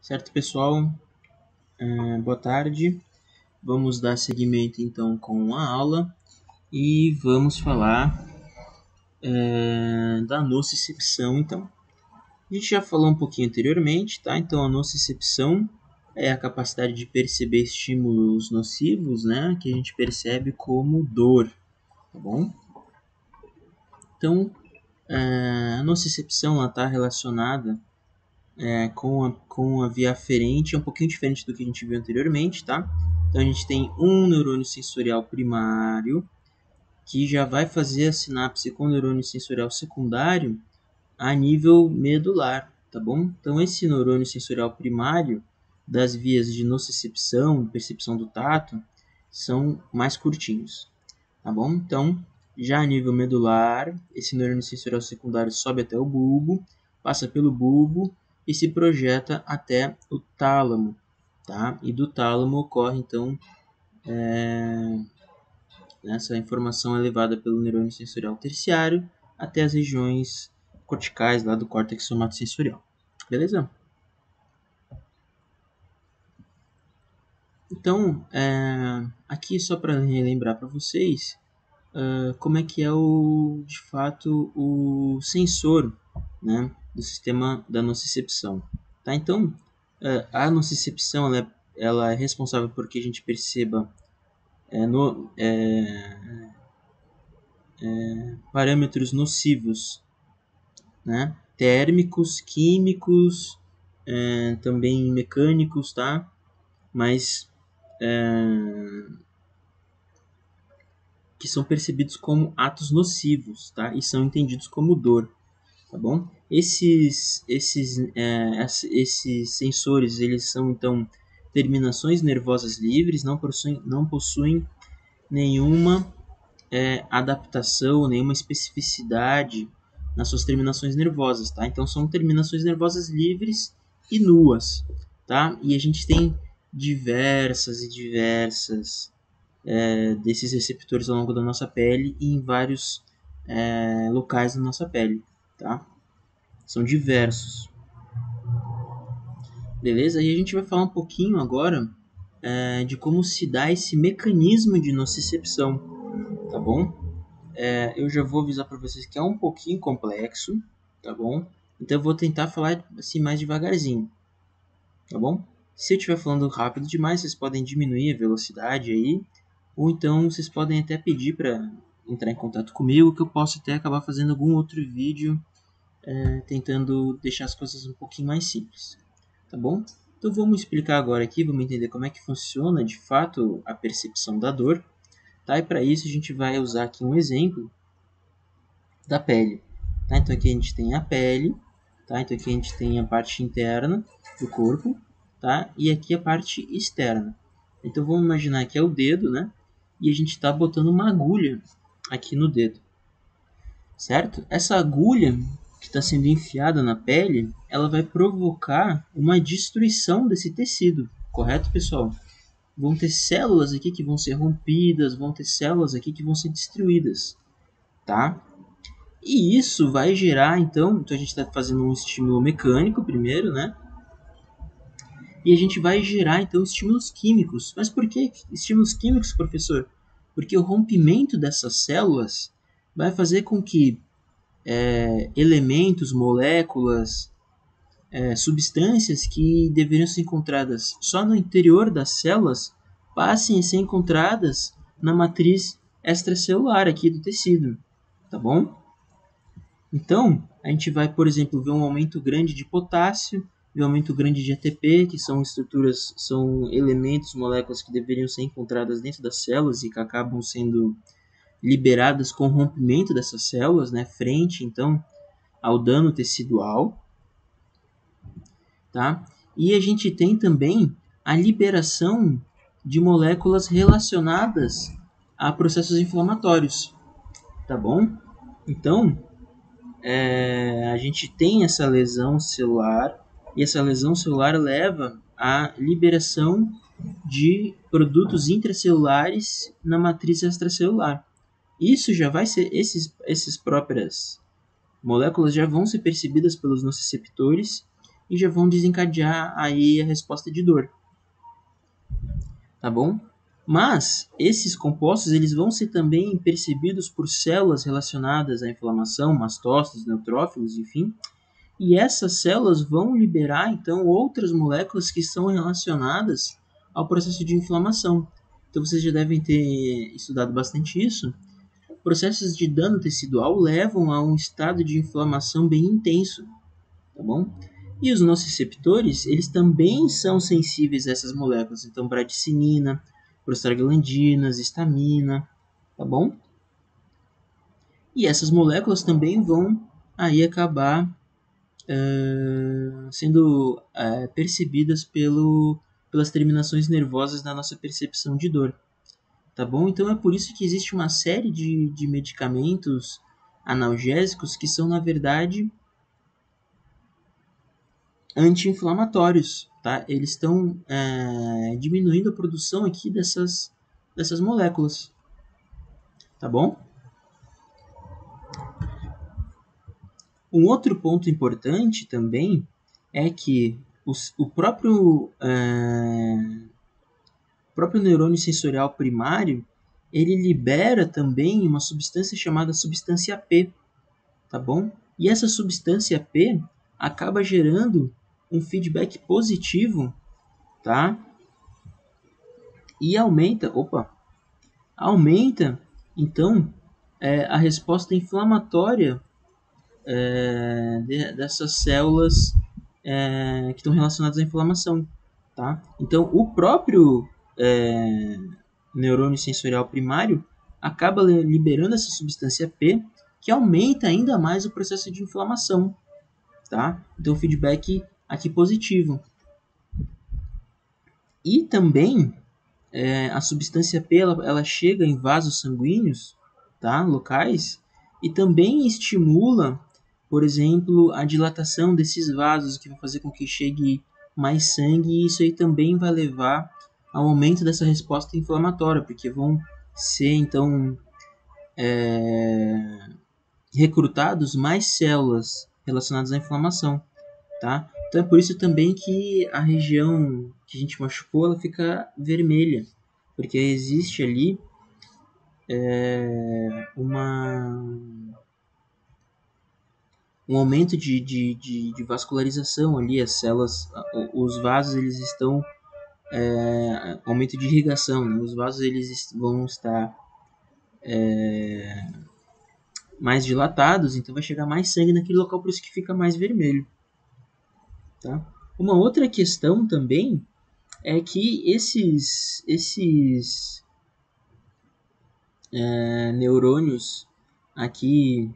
Certo, pessoal? Boa tarde. Vamos dar seguimento então com a aula e vamos falar da nocicepção. Então, a gente já falou um pouquinho anteriormente, tá? Então, a nocicepção é a capacidade de perceber estímulos nocivos, né? Que a gente percebe como dor, tá bom? Então, a nocicepção está relacionada com a via aferente, é um pouquinho diferente do que a gente viu anteriormente, tá? Então a gente tem um neurônio sensorial primário, que já vai fazer a sinapse com o neurônio sensorial secundário a nível medular, tá bom? Então esse neurônio sensorial primário das vias de nocicepção, percepção do tato, são mais curtinhos, tá bom? Então, já a nível medular, esse neurônio sensorial secundário sobe até o bulbo, passa pelo bulbo e se projeta até o tálamo, tá? E do tálamo ocorre, então, essa informação é levada pelo neurônio sensorial terciário até as regiões corticais lá do córtex somatosensorial. Beleza? Então, aqui só para relembrar para vocês, como é que é de fato o sensor, né, do sistema da nocicepção. Tá? Então, a nocicepção ela é responsável por que a gente perceba parâmetros nocivos, né, térmicos, químicos, também mecânicos, tá? Mas que são percebidos como atos nocivos, tá? E são entendidos como dor. Tá bom? Esses sensores, eles são então terminações nervosas livres, não possuem nenhuma adaptação, nenhuma especificidade nas suas terminações nervosas, tá? Então são terminações nervosas livres e nuas, tá? E a gente tem diversas desses receptores ao longo da nossa pele e em vários locais da nossa pele, tá? São diversos. Beleza? E a gente vai falar um pouquinho agora de como se dá esse mecanismo de nocicepção, tá bom? Eu já vou avisar para vocês que é um pouquinho complexo, tá bom? Então eu vou tentar falar assim mais devagarzinho, tá bom? Se eu estiver falando rápido demais, vocês podem diminuir a velocidade aí, ou então vocês podem até pedir para entrar em contato comigo, que eu posso até acabar fazendo algum outro vídeo tentando deixar as coisas um pouquinho mais simples, tá bom? Então vamos explicar agora aqui, vamos entender como é que funciona de fato a percepção da dor, tá? E para isso a gente vai usar aqui um exemplo da pele, tá? Então aqui a gente tem a pele, tá? Então aqui a gente tem a parte interna do corpo, tá? E aqui a parte externa. Então vamos imaginar que é o dedo, né? E a gente está botando uma agulha aqui no dedo, certo? Essa agulha que está sendo enfiada na pele, ela vai provocar uma destruição desse tecido, correto, pessoal? Vão ter células aqui que vão ser rompidas, vão ter células aqui que vão ser destruídas, tá? E isso vai gerar, então a gente está fazendo um estímulo mecânico primeiro, né? E a gente vai gerar, então, estímulos químicos. Mas por que estímulos químicos, professor? Porque o rompimento dessas células vai fazer com que elementos, moléculas, substâncias que deveriam ser encontradas só no interior das células passem a ser encontradas na matriz extracelular aqui do tecido, tá bom? Então, a gente vai, por exemplo, ver um aumento grande de potássio, ver um aumento grande de ATP, que são estruturas, são elementos, moléculas que deveriam ser encontradas dentro das células e que acabam sendo liberadas com o rompimento dessas células, né, frente, então, ao dano tecidual, tá? E a gente tem também a liberação de moléculas relacionadas a processos inflamatórios, tá bom? Então, a gente tem essa lesão celular e essa lesão celular leva à liberação de produtos intracelulares na matriz extracelular. Isso já vai ser, essas próprias moléculas já vão ser percebidas pelos nociceptores e já vão desencadear aí a resposta de dor, tá bom? Mas esses compostos eles vão ser também percebidos por células relacionadas à inflamação, mastócitos, neutrófilos, enfim, e essas células vão liberar então outras moléculas que são relacionadas ao processo de inflamação. Então vocês já devem ter estudado bastante isso. Processos de dano tecidual levam a um estado de inflamação bem intenso, tá bom? E os nociceptores, eles também são sensíveis a essas moléculas, então bradicinina, prostaglandinas, histamina, tá bom? E essas moléculas também vão aí acabar sendo percebidas pelas terminações nervosas na nossa percepção de dor, tá bom? Então é por isso que existe uma série de medicamentos analgésicos que são, na verdade, anti-inflamatórios, tá? Eles estão diminuindo a produção aqui dessas moléculas, tá bom? Um outro ponto importante também é que o próprio neurônio sensorial primário, ele libera também uma substância chamada substância P, tá bom? E essa substância P acaba gerando um feedback positivo, tá? E aumenta então a resposta inflamatória dessas células que estão relacionadas à inflamação, tá? Então o próprio neurônio sensorial primário acaba liberando essa substância P, que aumenta ainda mais o processo de inflamação, tá? Então, feedback aqui positivo. E também a substância P ela chega em vasos sanguíneos, tá? Locais, e também estimula, por exemplo, a dilatação desses vasos, que vai fazer com que chegue mais sangue, e isso aí também vai levar ao aumento dessa resposta inflamatória, porque vão ser, então, recrutados mais células relacionadas à inflamação, tá? Então é por isso também que a região que a gente machucou, ela fica vermelha, porque existe ali um aumento de vascularização ali, as células, os vasos, eles estão aumento de irrigação, né? Os vasos eles vão estar mais dilatados, então vai chegar mais sangue naquele local, por isso que fica mais vermelho, tá? Uma outra questão também é que esses neurônios aqui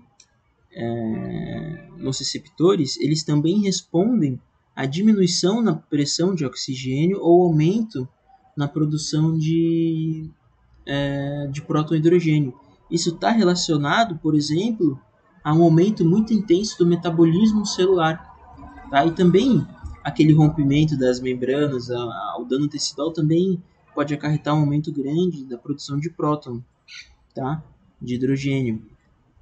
nociceptores, eles também respondem à diminuição na pressão de oxigênio ou aumento na produção de próton-hidrogênio. Isso está relacionado, por exemplo, a um aumento muito intenso do metabolismo celular, tá? E também aquele rompimento das membranas, o dano tecidual também pode acarretar um aumento grande da produção de próton, tá? De hidrogênio.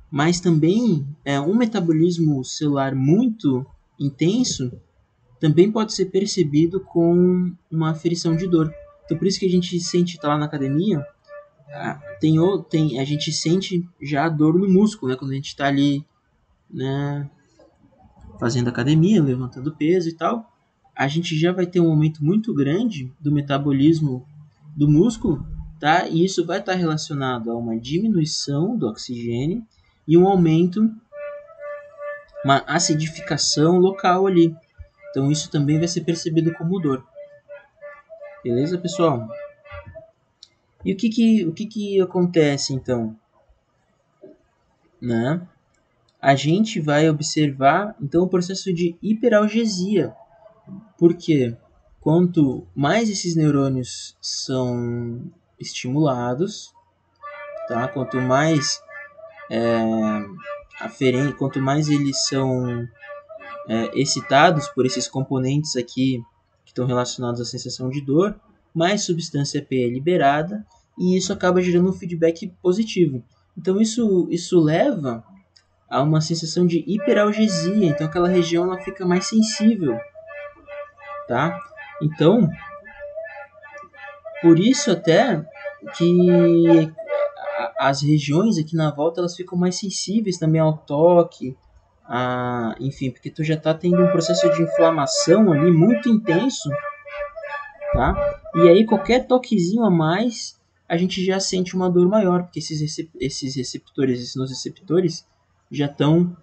Mas também um metabolismo celular muito intenso também pode ser percebido com uma aferição de dor. Então por isso que a gente sente, tá lá na academia, a gente sente já a dor no músculo, né? Quando a gente está ali, né, fazendo academia, levantando peso e tal, a gente já vai ter um aumento muito grande do metabolismo do músculo, tá? E isso vai estar relacionado a uma diminuição do oxigênio e um aumento, uma acidificação local ali. Então isso também vai ser percebido como dor. Beleza, pessoal? E o que acontece então? Né? A gente vai observar então o processo de hiperalgesia. Porque quanto mais esses neurônios são estimulados, tá? Quanto mais quanto mais eles são excitados por esses componentes aqui que estão relacionados à sensação de dor, mais substância P é liberada e isso acaba gerando um feedback positivo. Então isso leva a uma sensação de hiperalgesia, então aquela região ela fica mais sensível, tá? Então, por isso até que as regiões aqui na volta elas ficam mais sensíveis também ao toque, enfim, porque tu já está tendo um processo de inflamação ali muito intenso, tá? E aí qualquer toquezinho a mais, a gente já sente uma dor maior, porque esses receptores, esses nociceptores, já estão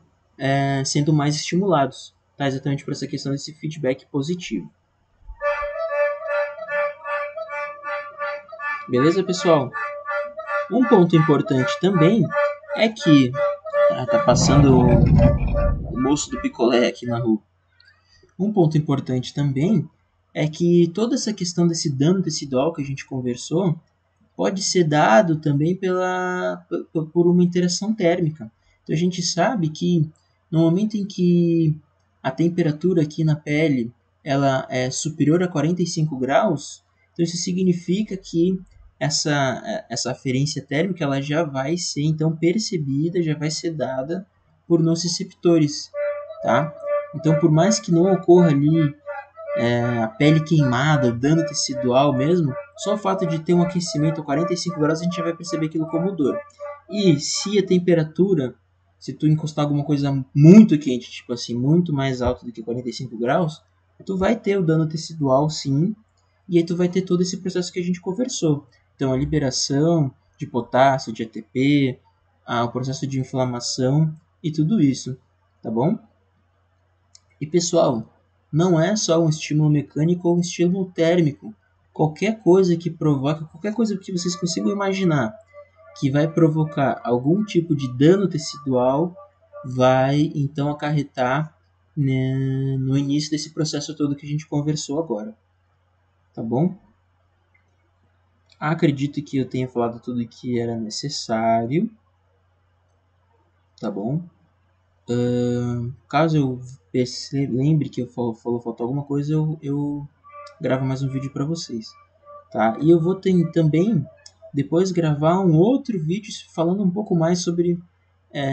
sendo mais estimulados, tá? Exatamente por essa questão desse feedback positivo. Beleza, pessoal? Um ponto importante também é que tá passando o moço do picolé aqui na rua. Um ponto importante também é que toda essa questão desse dano tecidual que a gente conversou pode ser dado também por uma interação térmica. Então a gente sabe que no momento em que a temperatura aqui na pele ela é superior a 45 graus, então isso significa que essa aferência térmica ela já vai ser então percebida, já vai ser dada por nociceptores, tá? Então por mais que não ocorra ali a pele queimada, dano tecidual mesmo, só o fato de ter um aquecimento a 45 graus a gente já vai perceber aquilo como dor. E se a temperatura, se tu encostar alguma coisa muito quente, tipo assim, muito mais alta do que 45 graus, tu vai ter o dano tecidual sim, e aí tu vai ter todo esse processo que a gente conversou. Então a liberação de potássio, de ATP, o processo de inflamação e tudo isso, tá bom? E pessoal, não é só um estímulo mecânico ou um estímulo térmico. Qualquer coisa que provoque, qualquer coisa que vocês consigam imaginar que vai provocar algum tipo de dano tecidual, vai então acarretar, né, no início desse processo todo que a gente conversou agora. Tá bom? Acredito que eu tenha falado tudo que era necessário. Tá bom? Caso eu lembre que faltou alguma coisa, eu gravo mais um vídeo para vocês, tá? E eu vou também depois gravar um outro vídeo falando um pouco mais sobre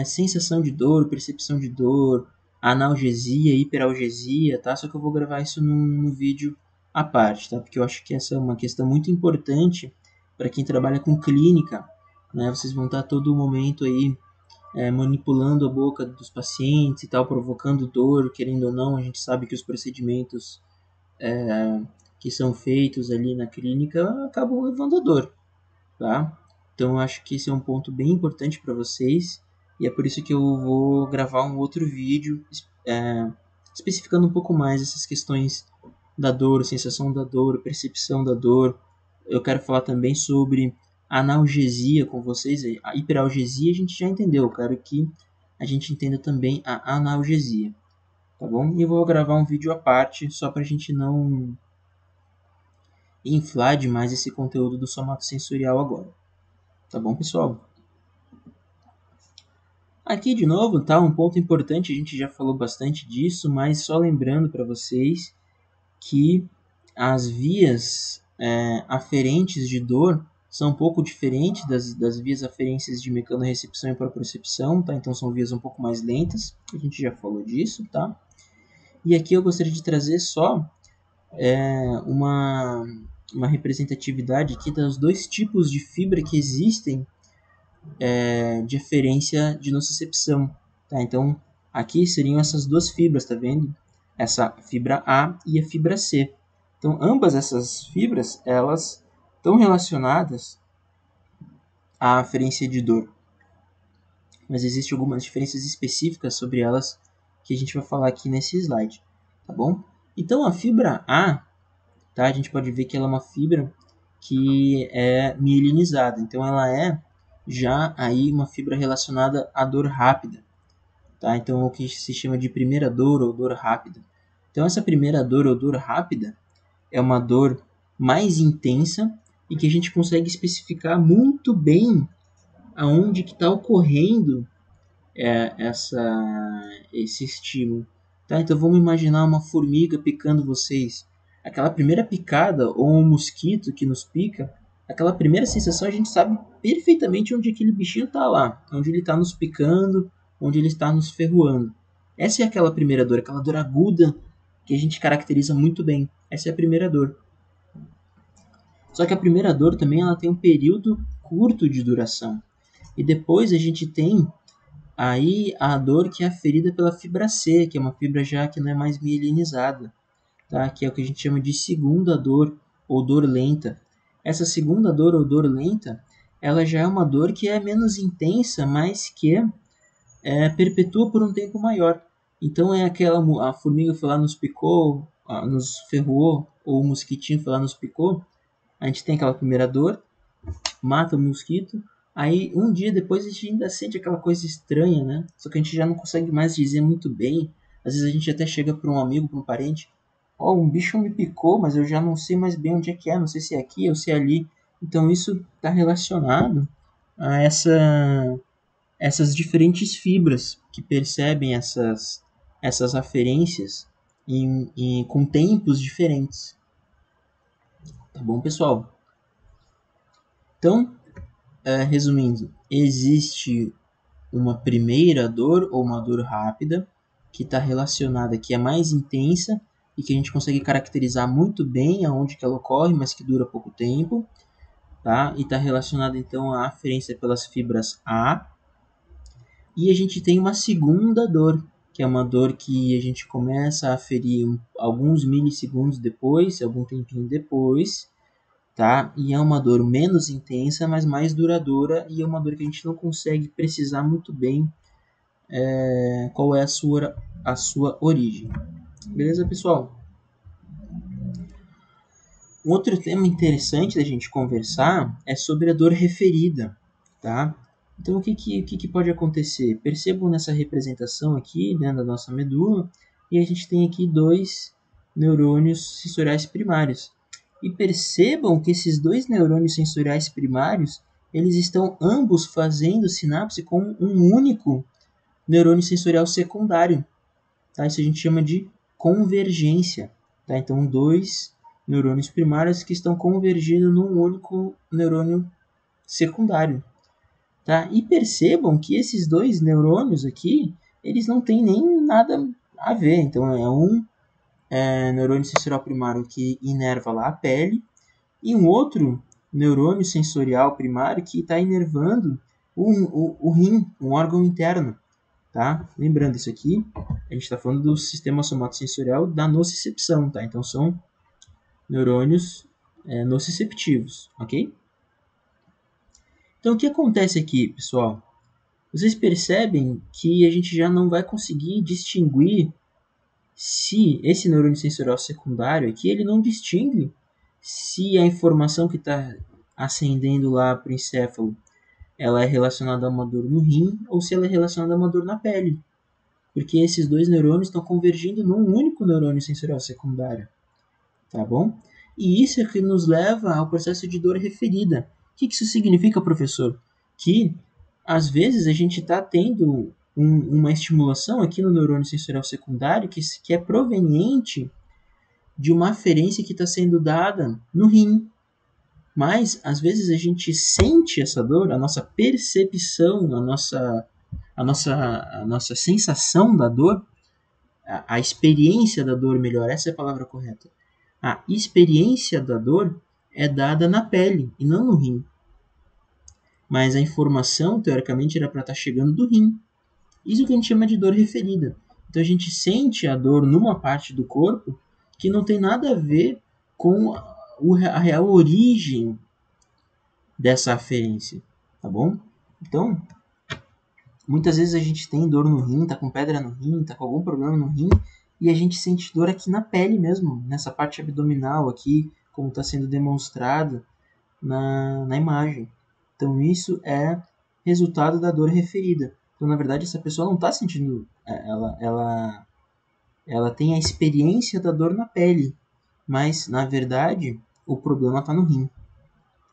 sensação de dor, percepção de dor, analgesia, hiperalgesia, tá? Só que eu vou gravar isso num vídeo à parte, tá? Porque eu acho que essa é uma questão muito importante para quem trabalha com clínica, né? Vocês vão estar todo momento aí manipulando a boca dos pacientes e tal, provocando dor, querendo ou não, a gente sabe que os procedimentos que são feitos ali na clínica acabam levando a dor, tá? Então eu acho que esse é um ponto bem importante para vocês e é por isso que eu vou gravar um outro vídeo especificando um pouco mais essas questões da dor, sensação da dor, percepção da dor. Eu quero falar também sobre analgesia com vocês. A hiperalgesia a gente já entendeu, eu quero que a gente entenda também a analgesia, tá bom? E eu vou gravar um vídeo à parte só para a gente não inflar demais esse conteúdo do somatosensorial agora. Tá bom, pessoal? Aqui de novo, tá? Um ponto importante, a gente já falou bastante disso, mas só lembrando para vocês que as vias aferentes de dor são um pouco diferentes das vias aferentes de mecanorrecepção e propriocepção, tá? Então são vias um pouco mais lentas, a gente já falou disso, tá? E aqui eu gostaria de trazer só uma representatividade aqui dos dois tipos de fibra que existem de aferência de nocicepção, tá? Então aqui seriam essas duas fibras, tá vendo? Essa fibra A e a fibra C. Então ambas essas fibras, elas estão relacionadas à aferência de dor. Mas existem algumas diferenças específicas sobre elas que a gente vai falar aqui nesse slide, tá bom? Então a fibra A, tá? A gente pode ver que ela é uma fibra que é mielinizada. Então ela é já aí uma fibra relacionada à dor rápida, tá? Então o que se chama de primeira dor ou dor rápida. Então essa primeira dor ou dor rápida é uma dor mais intensa e que a gente consegue especificar muito bem aonde que está ocorrendo esse estímulo, tá? Então vamos imaginar uma formiga picando vocês. Aquela primeira picada ou um mosquito que nos pica, aquela primeira sensação a gente sabe perfeitamente onde aquele bichinho está lá, onde ele está nos picando, onde ele está nos ferroando. Essa é aquela primeira dor, aquela dor aguda que a gente caracteriza muito bem. Essa é a primeira dor. Só que a primeira dor também ela tem um período curto de duração. E depois a gente tem aí a dor que é aferida pela fibra C, que é uma fibra já que não é mais mielinizada, tá? Que é o que a gente chama de segunda dor ou dor lenta. Essa segunda dor ou dor lenta, ela já é uma dor que é menos intensa, mas que perpetua por um tempo maior. Então é aquela a formiga foi lá nos picou, nos ferrou, ou o mosquitinho foi lá nos picou. A gente tem aquela primeira dor, mata o mosquito, aí um dia depois a gente ainda sente aquela coisa estranha, né? Só que a gente já não consegue mais dizer muito bem. Às vezes a gente até chega para um amigo, para um parente, ó, um bicho me picou, mas eu já não sei mais bem onde é que é, não sei se é aqui ou se é ali. Então isso está relacionado a essas diferentes fibras que percebem essas aferências com tempos diferentes. Tá bom, pessoal? Então, resumindo, existe uma primeira dor ou uma dor rápida que está relacionada, que é mais intensa e que a gente consegue caracterizar muito bem aonde que ela ocorre, mas que dura pouco tempo, tá? E está relacionada então à aferência pelas fibras A. E a gente tem uma segunda dor, que é uma dor que a gente começa a aferir alguns milissegundos depois, algum tempinho depois, tá? E é uma dor menos intensa, mas mais duradoura, e é uma dor que a gente não consegue precisar muito bem qual é a sua origem. Beleza, pessoal? Um outro tema interessante da gente conversar é sobre a dor referida, tá? Então, o que pode acontecer? Percebam nessa representação aqui, né, da nossa medula, e a gente tem aqui dois neurônios sensoriais primários. E percebam que esses dois neurônios sensoriais primários, eles estão ambos fazendo sinapse com um único neurônio sensorial secundário. Tá? Isso a gente chama de convergência. Tá? Então, dois neurônios primários que estão convergindo num único neurônio secundário. Tá? E percebam que esses dois neurônios aqui, eles não têm nem nada a ver. Então, é um neurônio sensorial primário que inerva lá a pele e um outro neurônio sensorial primário que está inervando o rim, um órgão interno. Tá? Lembrando isso aqui, a gente está falando do sistema somatosensorial da nocicepção, tá? Então são neurônios nociceptivos, ok? Então o que acontece aqui, pessoal? Vocês percebem que a gente já não vai conseguir distinguir se esse neurônio sensorial secundário aqui, ele não distingue se a informação que está ascendendo lá para o encéfalo ela é relacionada a uma dor no rim ou se ela é relacionada a uma dor na pele. Porque esses dois neurônios estão convergindo num único neurônio sensorial secundário, tá bom? E isso é que nos leva ao processo de dor referida. O que isso significa, professor? Que, às vezes, a gente está tendo uma estimulação aqui no neurônio sensorial secundário que é proveniente de uma aferência que está sendo dada no rim. Mas, às vezes, a gente sente essa dor, a nossa percepção, a nossa sensação da dor, a experiência da dor, melhor, essa é a palavra correta. A experiência da dor é dada na pele e não no rim. Mas a informação, teoricamente, era para estar chegando do rim. Isso que a gente chama de dor referida. Então a gente sente a dor numa parte do corpo que não tem nada a ver com a real origem dessa aferência, tá bom? Então, muitas vezes a gente tem dor no rim, tá com pedra no rim, tá com algum problema no rim, e a gente sente dor aqui na pele mesmo, nessa parte abdominal aqui, como está sendo demonstrado na imagem. Então isso é resultado da dor referida. Então, na verdade, essa pessoa não está sentindo, ela tem a experiência da dor na pele, mas, na verdade, o problema está no rim.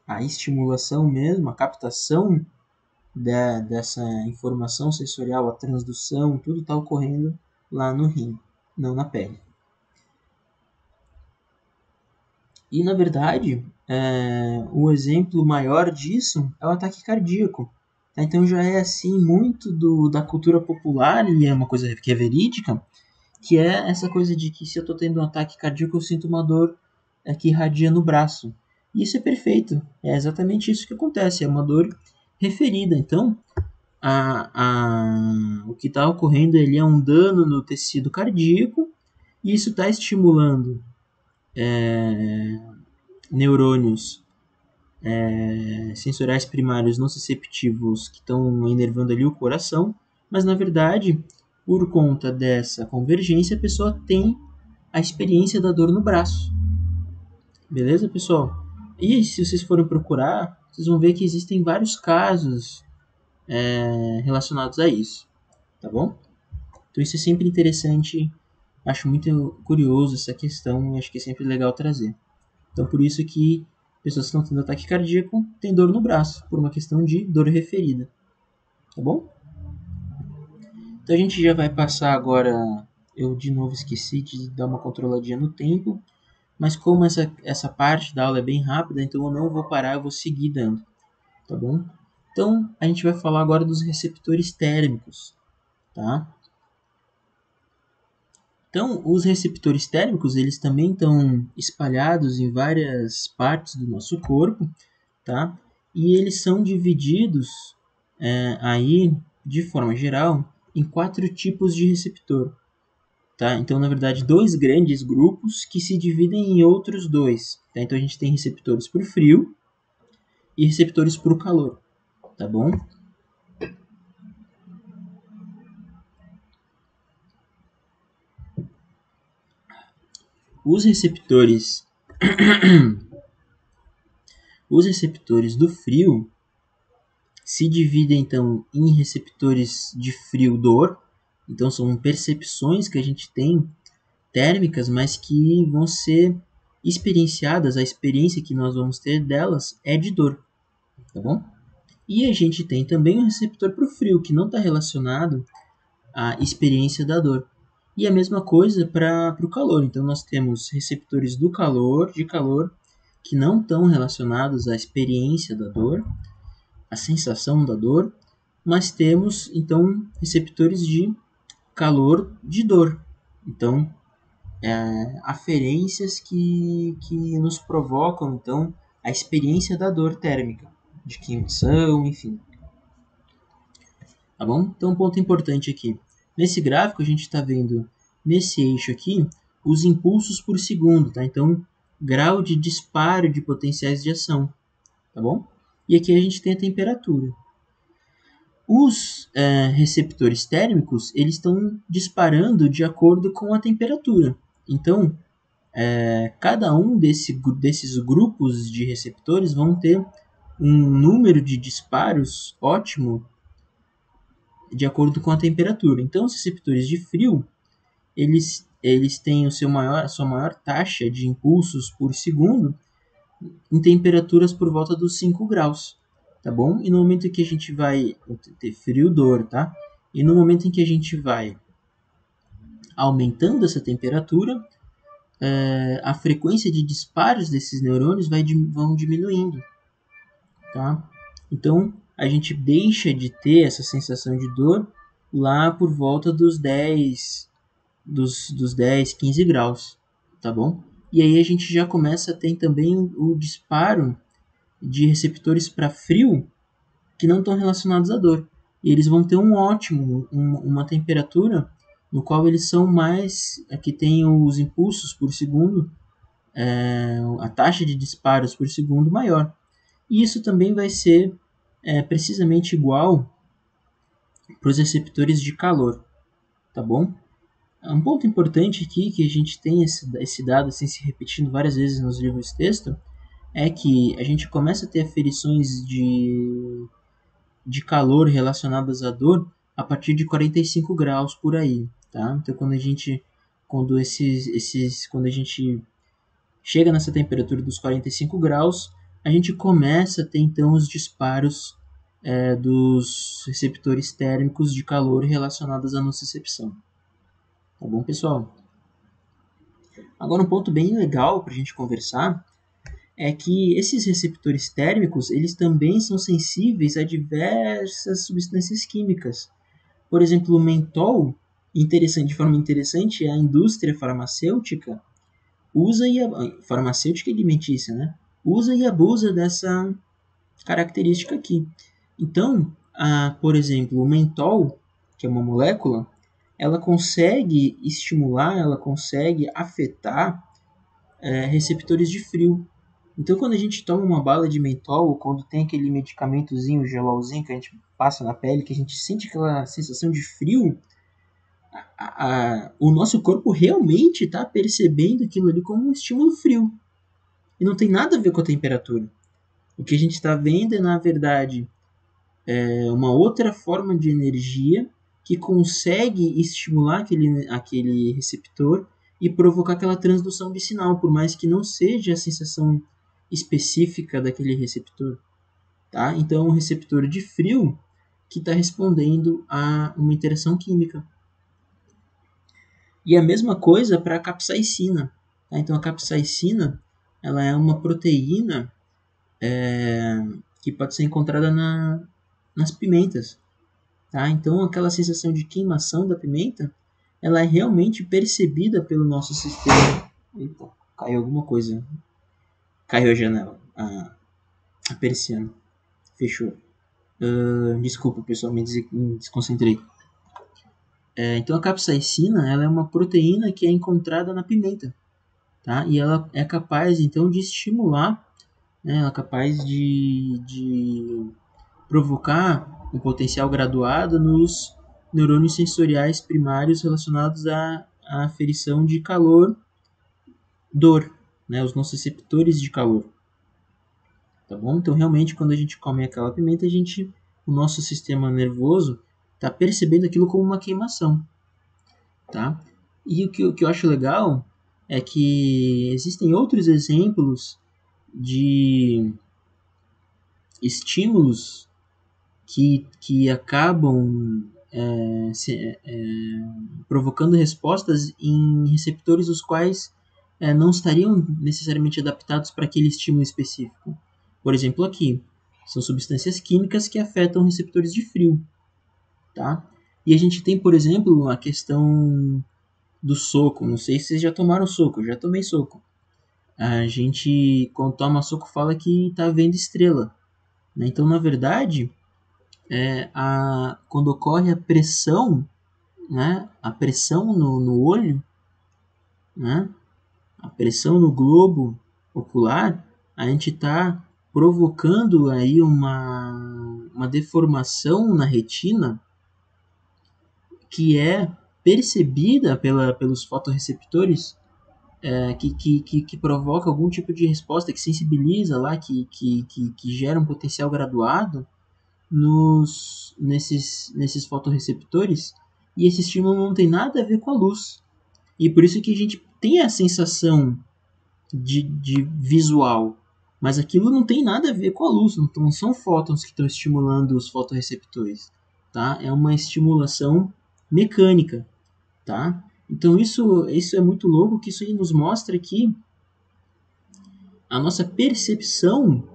A estimulação mesmo, a captação dessa informação sensorial, a transdução, tudo está ocorrendo lá no rim, não na pele. E, na verdade, o exemplo maior disso é o ataque cardíaco. Então já é assim muito da cultura popular, e é uma coisa que é verídica, que é essa coisa de que se eu estou tendo um ataque cardíaco, eu sinto uma dor que irradia no braço. E isso é perfeito, é exatamente isso que acontece, é uma dor referida. Então, o que está ocorrendo ele é um dano no tecido cardíaco, e isso está estimulando neurônios sensoriais primários nociceptivos que estão enervando ali o coração, mas na verdade, por conta dessa convergência, a pessoa tem a experiência da dor no braço. Beleza, pessoal? E se vocês forem procurar, vocês vão ver que existem vários casos relacionados a isso, tá bom? Então isso é sempre interessante, acho muito curioso essa questão e acho que é sempre legal trazer. Então por isso que pessoas que estão tendo ataque cardíaco têm dor no braço, por uma questão de dor referida, tá bom? Então a gente já vai passar agora, eu de novo esqueci de dar uma controladinha no tempo, mas como essa parte da aula é bem rápida, então eu não vou parar, eu vou seguir dando, tá bom? Então a gente vai falar agora dos receptores térmicos, tá? Então, os receptores térmicos, eles também estão espalhados em várias partes do nosso corpo, tá? E eles são divididos aí, de forma geral, em 4 tipos de receptor, tá? Então, na verdade, 2 grandes grupos que se dividem em outros 2, tá? Então, a gente tem receptores para o frio e receptores para o calor, tá bom? Os receptores do frio se dividem então em receptores de frio-dor, então são percepções que a gente tem térmicas, mas que vão ser experienciadas, a experiência que nós vamos ter delas é de dor, tá bom? E a gente tem também um receptor para o frio, que não está relacionado à experiência da dor. E a mesma coisa para o calor, então nós temos receptores do calor, de calor, que não estão relacionados à experiência da dor, a sensação da dor, mas temos então receptores de calor de dor. Então, aferências que nos provocam então a experiência da dor térmica, de queimação, enfim. Tá bom? Então, um ponto importante aqui. Nesse gráfico, a gente está vendo nesse eixo aqui os impulsos por segundo, tá? Então, grau de disparo de potenciais de ação, tá bom? E aqui a gente tem a temperatura. Os receptores térmicos, eles estão disparando de acordo com a temperatura. Então, cada um desses grupos de receptores vão ter um número de disparos ótimo de acordo com a temperatura. Então, os receptores de frio, eles têm a sua maior taxa de impulsos por segundo em temperaturas por volta dos 5 graus, tá bom? E no momento em que a gente vai ter frio, dor, tá? E no momento em que a gente vai aumentando essa temperatura, a frequência de disparos desses neurônios vão diminuindo, tá? Então, a gente deixa de ter essa sensação de dor lá por volta dos 10, 15 graus, tá bom? E aí a gente já começa a ter também o disparo de receptores para frio que não estão relacionados à dor. E eles vão ter uma temperatura no qual eles são mais, que tem os impulsos por segundo, a taxa de disparos por segundo maior. E isso também vai ser precisamente igual para os receptores de calor, tá bom? Um ponto importante aqui, que a gente tem esse dado assim, se repetindo várias vezes nos livros de texto, é que a gente começa a ter aferições de calor relacionadas à dor a partir de 45 graus por aí, tá? Então quando a gente chega nessa temperatura dos 45 graus, a gente começa a ter então os disparos dos receptores térmicos de calor relacionados à nocicepção. Tá bom, pessoal? Agora um ponto bem legal para a gente conversar é que esses receptores térmicos, eles também são sensíveis a diversas substâncias químicas. Por exemplo, o mentol, Interessante, de forma interessante, a indústria farmacêutica farmacêutica e alimentícia, né? Usa e abusa dessa característica aqui. Então, por exemplo, o mentol, que é uma molécula, ela consegue estimular, ela consegue afetar receptores de frio. Então, quando a gente toma uma bala de mentol, ou quando tem aquele medicamentozinho, gelolzinho que a gente passa na pele, que a gente sente aquela sensação de frio, o nosso corpo realmente está percebendo aquilo ali como um estímulo frio. E não tem nada a ver com a temperatura. O que a gente está vendo é, na verdade, uma outra forma de energia que consegue estimular aquele receptor e provocar aquela transdução de sinal, por mais que não seja a sensação específica daquele receptor. Tá? Então, é um receptor de frio que está respondendo a uma interação química. E a mesma coisa para a capsaicina. Tá? Então, a capsaicina ela é uma proteína que pode ser encontrada nas pimentas. Tá? Então, aquela sensação de queimação da pimenta, ela é realmente percebida pelo nosso sistema. Eita, caiu alguma coisa. Caiu a janela, a persiana. Fechou. Desculpa, pessoal, me desconcentrei. Então, a capsaicina ela é uma proteína que é encontrada na pimenta. Tá? E ela é capaz, então, de estimular, né? Ela é capaz de provocar um potencial graduado nos neurônios sensoriais primários relacionados à aferição de calor, dor, né, os nossos receptores de calor. Tá bom? Então, realmente, quando a gente come aquela pimenta, o nosso sistema nervoso está percebendo aquilo como uma queimação. Tá? E o que eu acho legal é que existem outros exemplos de estímulos que acabam provocando respostas em receptores os quais não estariam necessariamente adaptados para aquele estímulo específico. Por exemplo, aqui, são substâncias químicas que afetam receptores de frio. Tá? E a gente tem, por exemplo, a questão do soco. Não sei se vocês já tomaram soco, eu já tomei soco. A gente, quando toma soco, fala que está vendo estrela. Né? Então, na verdade, quando ocorre a pressão, né, a pressão no olho, né, a pressão no globo ocular, a gente está provocando aí uma deformação na retina que é percebida pelos fotorreceptores, que provoca algum tipo de resposta, que sensibiliza lá, que gera um potencial graduado nesses fotorreceptores, e esse estímulo não tem nada a ver com a luz. E por isso que a gente tem a sensação de visual, mas aquilo não tem nada a ver com a luz, não são fótons que estão estimulando os fotorreceptores, tá? É uma estimulação mecânica, tá? Então isso é muito louco, que isso aí nos mostra que a nossa percepção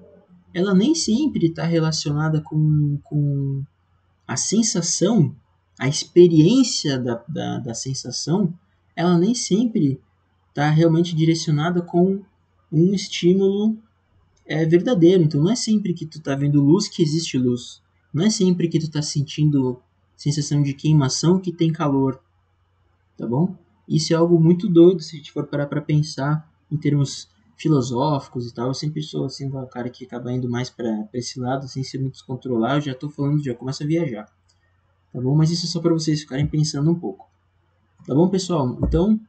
ela nem sempre está relacionada com a sensação, a experiência da sensação, ela nem sempre está realmente direcionada com um estímulo verdadeiro. Então não é sempre que tu está vendo luz que existe luz. Não é sempre que tu está sentindo sensação de queimação que tem calor. Tá bom? Isso é algo muito doido se a gente for parar para pensar em termos filosóficos e tal. Eu sempre sou assim, um cara que acaba indo mais para esse lado, sem ser muito descontrolar. Eu já estou falando, já começo a viajar. Tá bom? Mas isso é só para vocês ficarem pensando um pouco. Tá bom, pessoal? Então,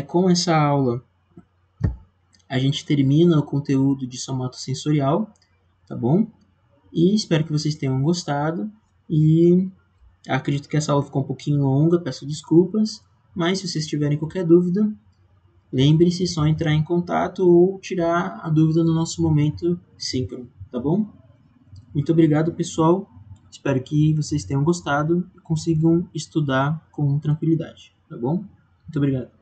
com essa aula, a gente termina o conteúdo de somatosensorial, tá bom? E espero que vocês tenham gostado. E acredito que essa aula ficou um pouquinho longa, peço desculpas. Mas se vocês tiverem qualquer dúvida, lembre-se só entrar em contato ou tirar a dúvida no nosso momento síncrono, tá bom? Muito obrigado, pessoal. Espero que vocês tenham gostado e consigam estudar com tranquilidade, tá bom? Muito obrigado.